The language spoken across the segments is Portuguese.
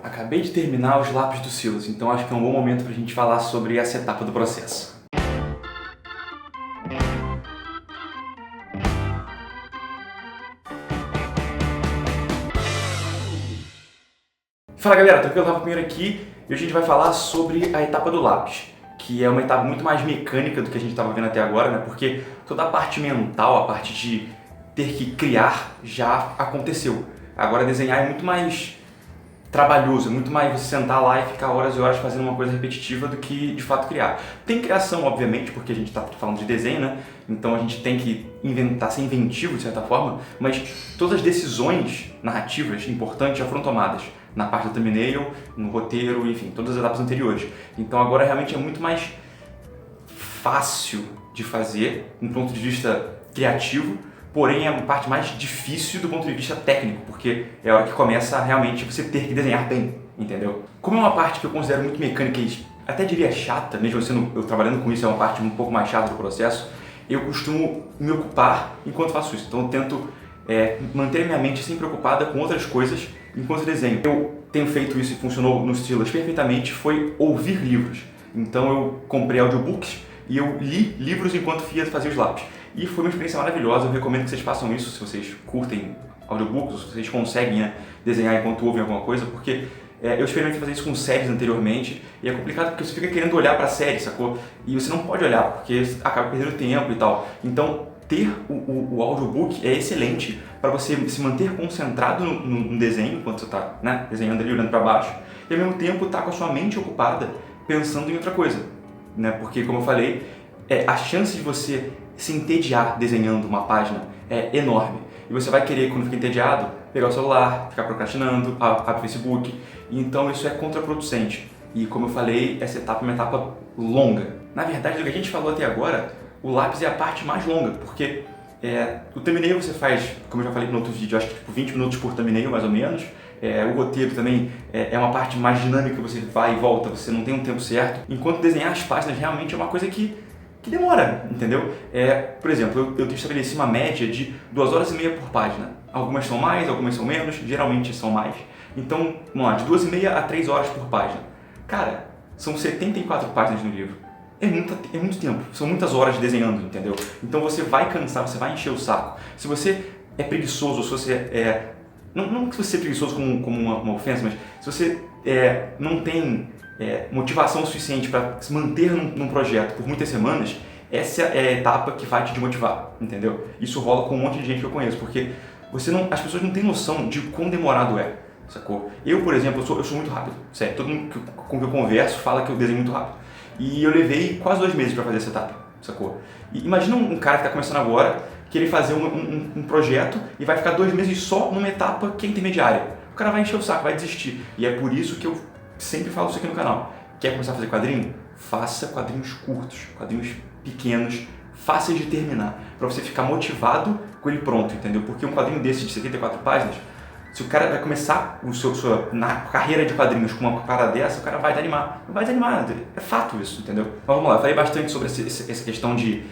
Acabei de terminar os lápis do Silas, então acho que é um bom momento para a gente falar sobre essa etapa do processo. Fala galera, tranquilo? Rafa Pinheiro aqui e hoje a gente vai falar sobre a etapa do lápis, que é uma etapa muito mais mecânica do que a gente estava vendo até agora, né? Porque toda a parte mental, a parte de ter que criar já aconteceu. Agora desenhar é muito mais trabalhoso, é muito mais você sentar lá e ficar horas e horas fazendo uma coisa repetitiva do que de fato criar. Tem criação, obviamente, porque a gente está falando de desenho, né? Então a gente tem que inventar, ser inventivo de certa forma, mas todas as decisões narrativas importantes já foram tomadas na parte do thumbnail, no roteiro, enfim, todas as etapas anteriores. Então agora realmente é muito mais fácil de fazer, do ponto de vista criativo, porém é a parte mais difícil do ponto de vista técnico, porque é a hora que começa realmente você ter que desenhar bem, entendeu? Como é uma parte que eu considero muito mecânica e até diria chata, mesmo eu trabalhando com isso, é uma parte um pouco mais chata do processo, eu costumo me ocupar enquanto faço isso. Então eu tento manter minha mente sempre ocupada com outras coisas enquanto desenho. Eu tenho feito isso e funcionou no Silas perfeitamente, foi ouvir livros. Então eu comprei audiobooks e eu li livros enquanto fazia os lápis. E foi uma experiência maravilhosa, eu recomendo que vocês façam isso se vocês curtem audiobooks, ou se vocês conseguem desenhar enquanto ouvem alguma coisa, porque eu experimentei fazer isso com séries anteriormente e é complicado porque você fica querendo olhar para a série, sacou? E você não pode olhar, porque acaba perdendo tempo e tal. Então, ter o audiobook é excelente para você se manter concentrado no desenho, enquanto você está desenhando ali, olhando para baixo, e ao mesmo tempo estar com a sua mente ocupada pensando em outra coisa, né? Porque, como eu falei, a chance de você se entediar desenhando uma página é enorme. E você vai querer, quando fica entediado, pegar o celular, ficar procrastinando, abrir o Facebook. E então isso é contraproducente. E como eu falei, essa etapa é uma etapa longa. Na verdade, do que a gente falou até agora, o lápis é a parte mais longa, porque o thumbnail você faz, como eu já falei no outro vídeo, acho que tipo 20 minutos por thumbnail, mais ou menos. O roteiro também é uma parte mais dinâmica, você vai e volta, você não tem um tempo certo. Enquanto desenhar as páginas realmente é uma coisa que demora, entendeu? Por exemplo, eu estabeleci uma média de 2 horas e meia por página. Algumas são mais, algumas são menos, geralmente são mais. Então, vamos lá, de 2h30 a 3 horas por página. Cara, são 74 páginas no livro. É muito tempo, são muitas horas desenhando, entendeu? Então você vai cansar, você vai encher o saco. Se você é preguiçoso, se você não que você seja preguiçoso como uma ofensa, mas se você não tem motivação suficiente para se manter num projeto por muitas semanas, essa é a etapa que vai te desmotivar, entendeu? Isso rola com um monte de gente que eu conheço, porque as pessoas não têm noção de quão demorado é, sacou? Eu, por exemplo, eu sou muito rápido, sério, todo mundo com quem eu converso fala que eu desenho muito rápido. E eu levei quase 2 meses para fazer essa etapa, sacou? E imagina um cara que está começando agora, querer fazer um projeto e vai ficar 2 meses só numa etapa que é intermediária. O cara vai encher o saco, vai desistir. E é por isso que eu sempre falo isso aqui no canal. Quer começar a fazer quadrinho? Faça quadrinhos curtos, quadrinhos pequenos, fáceis de terminar, para você ficar motivado com ele pronto, entendeu? Porque um quadrinho desse de 74 páginas, se o cara vai começar na carreira de quadrinhos com uma parada dessa, o cara vai desanimar. Não vai desanimar, é fato isso, entendeu? Mas vamos lá, eu falei bastante sobre essa questão de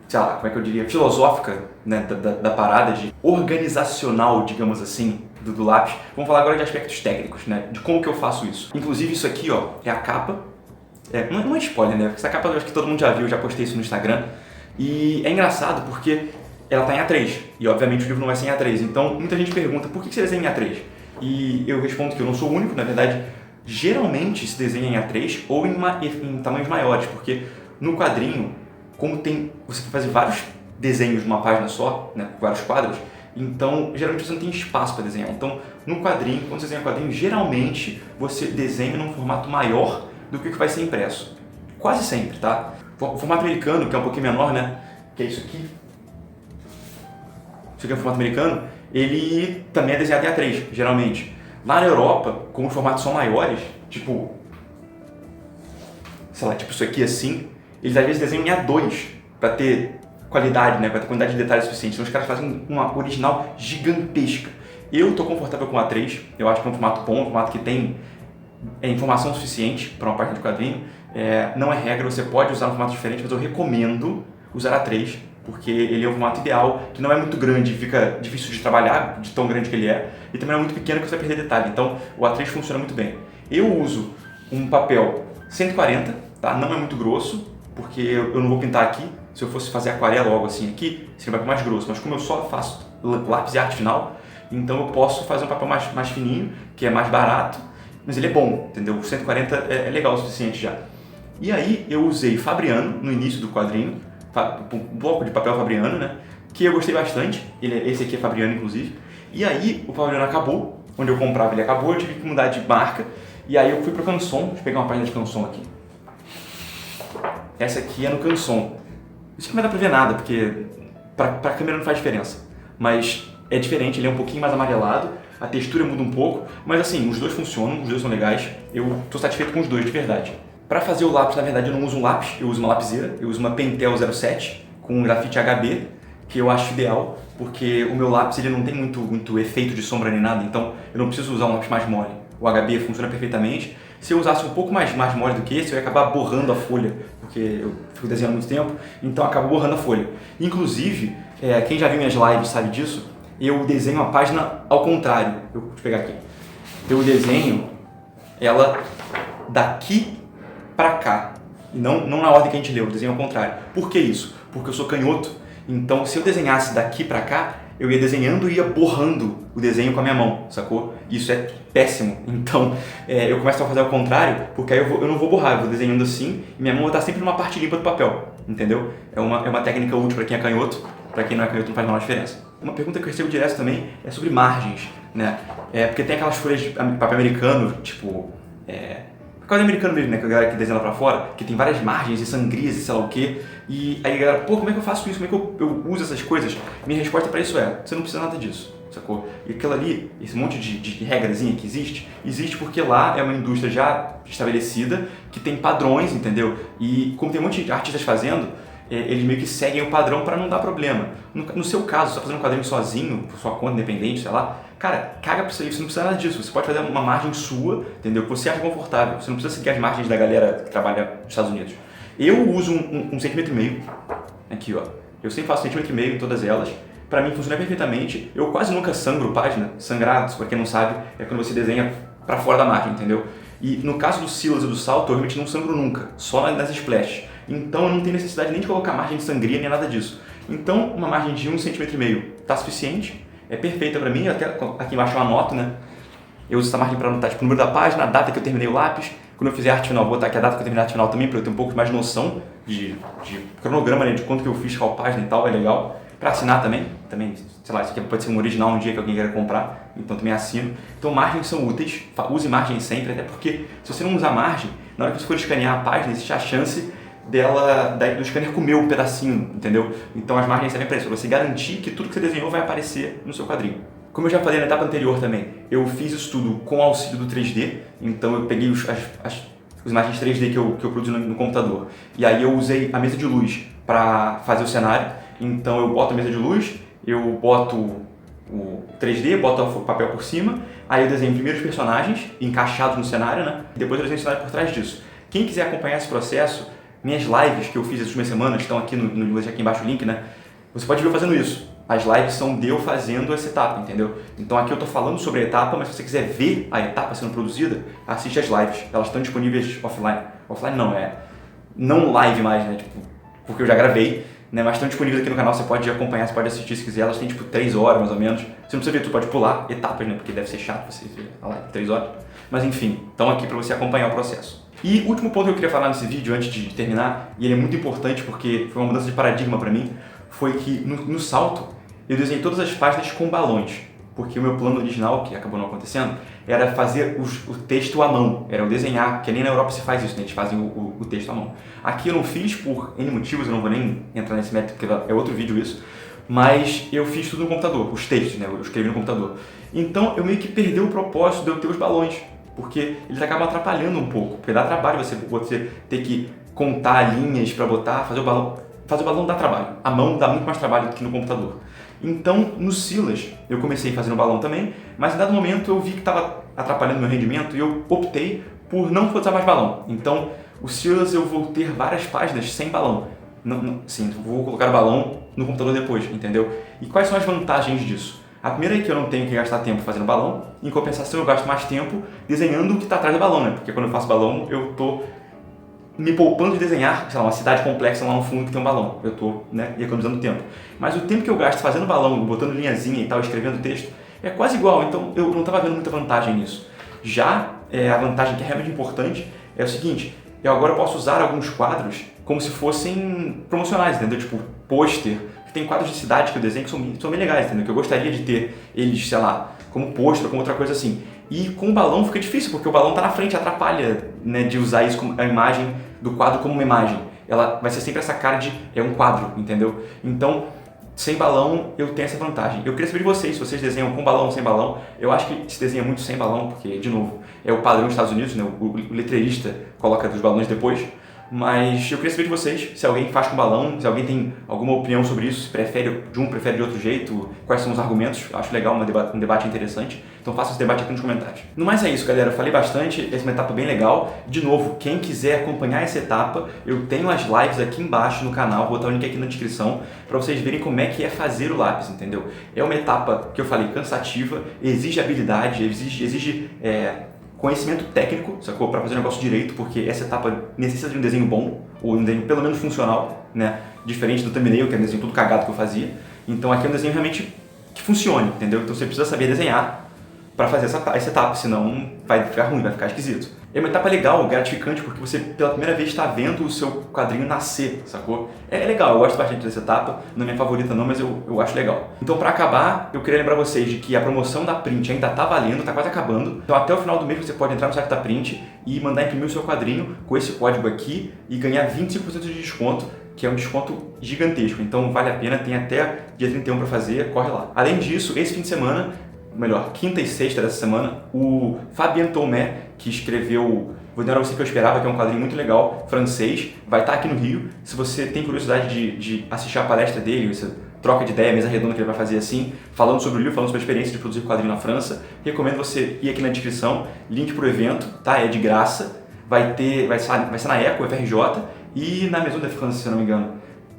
sei lá, como é que eu diria, filosófica, né, da parada, de organizacional, digamos assim, do lápis. Vamos falar agora de aspectos técnicos, né, de como que eu faço isso. Inclusive isso aqui, ó, é a capa. Não é spoiler, né, porque essa capa eu acho que todo mundo já viu, eu já postei isso no Instagram. E é engraçado porque ela tá em A3, e obviamente o livro não vai ser em A3. Então muita gente pergunta, por que você desenha em A3? E eu respondo que eu não sou o único, na verdade, geralmente se desenha em A3 ou em tamanhos maiores, porque no quadrinho, como você faz vários desenhos numa página só, né, vários quadros, então geralmente você não tem espaço para desenhar. Então no quadrinho, quando você desenha quadrinho, geralmente você desenha num formato maior do que o que vai ser impresso. Quase sempre, tá? O formato americano, que é um pouquinho menor, né, que é isso aqui. Isso aqui é o formato americano, ele também é desenhado em A3, geralmente. Lá na Europa, como os formatos são maiores, tipo, sei lá, tipo isso aqui assim, eles às vezes desenham em A2 para ter qualidade, né, para ter quantidade de detalhes suficiente. Então os caras fazem uma original gigantesca. Eu estou confortável com A3, eu acho que é um formato bom, um formato que tem informação suficiente para uma página de quadrinho. Não é regra, você pode usar um formato diferente, mas eu recomendo usar A3 porque ele é um formato ideal, que não é muito grande, fica difícil de trabalhar, de tão grande que ele é, e também não é muito pequeno que você vai perder detalhe. Então o A3 funciona muito bem. Eu uso um papel 140, tá? Não é muito grosso, porque eu não vou pintar aqui. Se eu fosse fazer aquarela ou algo assim aqui, seria um papel mais grosso, mas como eu só faço lápis e arte final, então eu posso fazer um papel mais fininho, que é mais barato, mas ele é bom, entendeu? O 140 é legal o suficiente já. E aí eu usei Fabriano no início do quadrinho, um bloco de papel Fabriano, né? Que eu gostei bastante, esse aqui é Fabriano inclusive. E aí o Fabriano acabou, onde eu comprava ele acabou, eu tive que mudar de marca, e aí eu fui pro Canson. Deixa eu pegar uma página de Canson aqui. Essa aqui é no Canson. Isso aqui não vai dar pra ver nada, porque pra câmera não faz diferença. Mas é diferente, ele é um pouquinho mais amarelado, a textura muda um pouco, mas assim, os dois funcionam, os dois são legais, eu tô satisfeito com os dois, de verdade. Para fazer o lápis, na verdade, eu não uso um lápis, eu uso uma lapiseira, eu uso uma Pentel 07 com grafite HB, que eu acho ideal, porque o meu lápis ele não tem muito efeito de sombra nem nada, então eu não preciso usar um lápis mais mole. O HB funciona perfeitamente. Se eu usasse um pouco mais mole do que esse, eu ia acabar borrando a folha, porque eu fico desenhando muito tempo, então eu acabo borrando a folha. Inclusive, quem já viu minhas lives sabe disso, eu desenho a página ao contrário. Deixa eu pegar aqui. Eu desenho ela daqui para cá, e não na ordem que a gente leu, eu desenho ao contrário. Por que isso? Porque eu sou canhoto, então se eu desenhasse daqui para cá, eu ia desenhando e ia borrando o desenho com a minha mão, sacou? Isso é péssimo, então eu começo a fazer ao contrário, porque aí eu não vou borrar, eu vou desenhando assim, e minha mão vai estar sempre numa parte limpa do papel, entendeu? É uma técnica útil para quem é canhoto, para quem não é canhoto não faz a menor diferença. Uma pergunta que eu recebo direto também é sobre margens, né? Porque tem aquelas folhas de papel americano, tipo... quase americano mesmo, né? Que a galera que desenha lá pra fora, que tem várias margens e sangrias e sei lá o quê. E aí a galera, pô, como é que eu faço isso? Como é que eu uso essas coisas? Minha resposta pra isso você não precisa nada disso, sacou? E aquilo ali, esse monte de regrazinha que existe porque lá é uma indústria já estabelecida, que tem padrões, entendeu? E como tem um monte de artistas fazendo, eles meio que seguem o padrão para não dar problema. No seu caso, você está fazendo um quadrinho sozinho, por sua conta independente, sei lá, cara, caga pra isso aí, você não precisa nada disso. Você pode fazer uma margem sua, entendeu? Que você acha confortável. Você não precisa seguir as margens da galera que trabalha nos Estados Unidos. Eu uso um centímetro e meio, aqui ó. Eu sempre faço 1,5 centímetro em todas elas. Pra mim funciona perfeitamente. Eu quase nunca sangro página. Sangrar, pra quem não sabe, é quando você desenha pra fora da margem, entendeu? E no caso do Silas e do Salto, eu realmente não sangro nunca, só nas splashes. Então eu não tenho necessidade nem de colocar margem de sangria nem nada disso. Então uma margem de 1,5 centímetro tá suficiente, é perfeita pra mim, até aqui embaixo eu anoto, né? Eu uso essa margem para anotar tipo, o número da página, a data que eu terminei o lápis. Quando eu fizer arte final, vou botar aqui a data que eu terminei a arte final também, para eu ter um pouco mais de noção de cronograma, né? De quanto que eu fiz qual página e tal, é legal. Para assinar também, sei lá, isso aqui pode ser um original um dia que alguém queira comprar, então também assino. Então margens são úteis, use margem sempre, até porque se você não usar margem, na hora que você for escanear a página, existe a chance do scanner comer um pedacinho, entendeu? Então as margens servem para isso, para você garantir que tudo que você desenhou vai aparecer no seu quadrinho. Como eu já falei na etapa anterior também, eu fiz isso tudo com auxílio do 3D, então eu peguei as imagens 3D que eu produzi no computador, e aí eu usei a mesa de luz para fazer o cenário. Então eu boto a mesa de luz, eu boto o 3D, boto o papel por cima, aí eu desenho primeiro os personagens encaixados no cenário, né? E depois eu desenho o cenário por trás disso. Quem quiser acompanhar esse processo, minhas lives que eu fiz essas últimas semanas, estão aqui no vou deixar aqui embaixo o link, né? Você pode ver eu fazendo isso. As lives são de eu fazendo essa etapa, entendeu? Então aqui eu tô falando sobre a etapa, mas se você quiser ver a etapa sendo produzida, assiste as lives. Elas estão disponíveis offline. Offline não live mais, né? Tipo, porque eu já gravei, né? Mas estão disponíveis aqui no canal, você pode acompanhar, você pode assistir se quiser. Elas têm tipo 3 horas mais ou menos. Você não precisa ver, tu pode pular etapas, né? Porque deve ser chato você ver a live 3 horas. Mas enfim, estão aqui para você acompanhar o processo. E o último ponto que eu queria falar nesse vídeo, antes de terminar, e ele é muito importante porque foi uma mudança de paradigma para mim, foi que no Salto eu desenhei todas as páginas com balões, porque o meu plano original, que acabou não acontecendo, era fazer o texto à mão, era eu desenhar, que nem na Europa se faz isso, né? Eles fazem o texto à mão. Aqui eu não fiz por N motivos, eu não vou nem entrar nesse método, porque é outro vídeo isso, mas eu fiz tudo no computador, os textos, né? Eu escrevi no computador. Então eu meio que perdi o propósito de eu ter os balões, porque eles acabam atrapalhando um pouco, porque dá trabalho você ter que contar linhas para botar, fazer o balão dá trabalho, a mão dá muito mais trabalho do que no computador. Então, no Silas, eu comecei fazendo balão também, mas em dado momento eu vi que estava atrapalhando meu rendimento e eu optei por não usar mais balão. Então, o Silas eu vou ter várias páginas sem balão. Sim, vou colocar o balão no computador depois, entendeu? E quais são as vantagens disso? A primeira é que eu não tenho que gastar tempo fazendo balão, em compensação eu gasto mais tempo desenhando o que está atrás do balão, né? Porque quando eu faço balão, eu tô me poupando de desenhar, sei lá, uma cidade complexa lá no fundo que tem um balão. Eu tô, né, economizando tempo. Mas o tempo que eu gasto fazendo balão, botando linhazinha e tal, escrevendo texto, é quase igual, então eu não estava vendo muita vantagem nisso. Já a vantagem que é realmente importante é o seguinte, eu agora posso usar alguns quadros como se fossem promocionais, entendeu? Tipo, pôster. Tem quadros de cidade que eu desenho que são bem legais, entendeu? Que eu gostaria de ter eles, sei lá, como pôster ou como outra coisa assim. E com o balão fica difícil, porque o balão tá na frente, atrapalha, né, de usar isso como a imagem do quadro como uma imagem. Ela vai ser sempre essa cara de um quadro, entendeu? Então, sem balão, eu tenho essa vantagem. Eu queria saber de vocês, se vocês desenham com balão ou sem balão. Eu acho que se desenha muito sem balão, porque, de novo, é o padrão dos Estados Unidos, né? O letreirista coloca os balões depois. Mas eu queria saber de vocês, se alguém faz com balão, se alguém tem alguma opinião sobre isso, se prefere de um, prefere de outro jeito, quais são os argumentos. Eu acho legal, um debate interessante. Então faça esse debate aqui nos comentários. No mais é isso, galera. Eu falei bastante, essa é uma etapa bem legal. De novo, quem quiser acompanhar essa etapa, eu tenho as lives aqui embaixo no canal, vou botar o link aqui na descrição, para vocês verem como é que é fazer o lápis, entendeu? É uma etapa que eu falei cansativa, exige habilidade, exige conhecimento técnico, sacou? Para fazer o negócio direito, porque essa etapa necessita de um desenho bom, ou um desenho pelo menos funcional, né? Diferente do thumbnail, que é um desenho tudo cagado que eu fazia. Então aqui é um desenho realmente que funcione, entendeu? Então você precisa saber desenhar para fazer essa etapa, senão vai ficar ruim, vai ficar esquisito. É uma etapa legal, gratificante, porque você pela primeira vez está vendo o seu quadrinho nascer, sacou? É legal, eu gosto bastante dessa etapa, não é minha favorita não, mas eu acho legal. Então para acabar, eu queria lembrar vocês de que a promoção da Print ainda tá valendo, tá quase acabando. Então até o final do mês você pode entrar no site da Print e mandar imprimir o seu quadrinho com esse código aqui e ganhar 25% de desconto, que é um desconto gigantesco. Então vale a pena, tem até dia 31 para fazer, corre lá. Além disso, esse fim de semana, melhor, quinta e sexta dessa semana, o Fabien Tomé, que escreveu Vou Dar a Você Que Eu Esperava, que é um quadrinho muito legal, francês, vai estar aqui no Rio. Se você tem curiosidade de assistir a palestra dele, essa troca de ideia, mesa redonda que ele vai fazer assim, falando sobre o livro, falando sobre a experiência de produzir quadrinho na França, recomendo você ir aqui na descrição, link pro evento, tá? É de graça, vai ser na ECO, FRJ, e na Maison de France, se eu não me engano.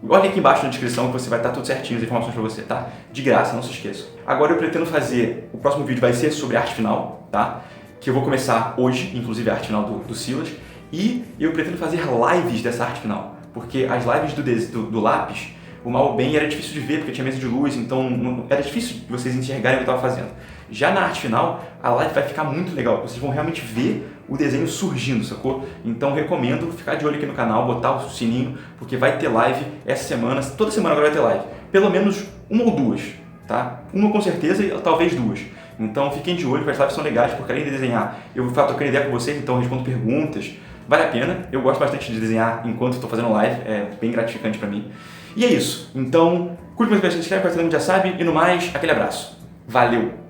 Olha aqui embaixo na descrição que você vai estar tudo certinho, as informações para você, tá? De graça, não se esqueça. Agora eu pretendo fazer, o próximo vídeo vai ser sobre arte final, tá? Que eu vou começar hoje, inclusive a arte final do Silas, e eu pretendo fazer lives dessa arte final, porque as lives do lápis, o mal ou bem era difícil de ver, porque tinha mesa de luz, então era difícil de vocês enxergarem o que eu estava fazendo. Já na arte final, a live vai ficar muito legal, vocês vão realmente ver o desenho surgindo, sacou? Então recomendo ficar de olho aqui no canal, botar o sininho, porque vai ter live essa semana, toda semana agora vai ter live, pelo menos uma ou duas, tá? Uma com certeza e talvez duas. Então fiquem de olho, as lives são legais, porque além de desenhar, eu vou ficar trocando ideia com vocês, então eu respondo perguntas, vale a pena, eu gosto bastante de desenhar enquanto estou fazendo live, é bem gratificante pra mim. E é isso, então curte mais, se inscreve, quase todo mundo já sabe, e no mais, aquele abraço. Valeu!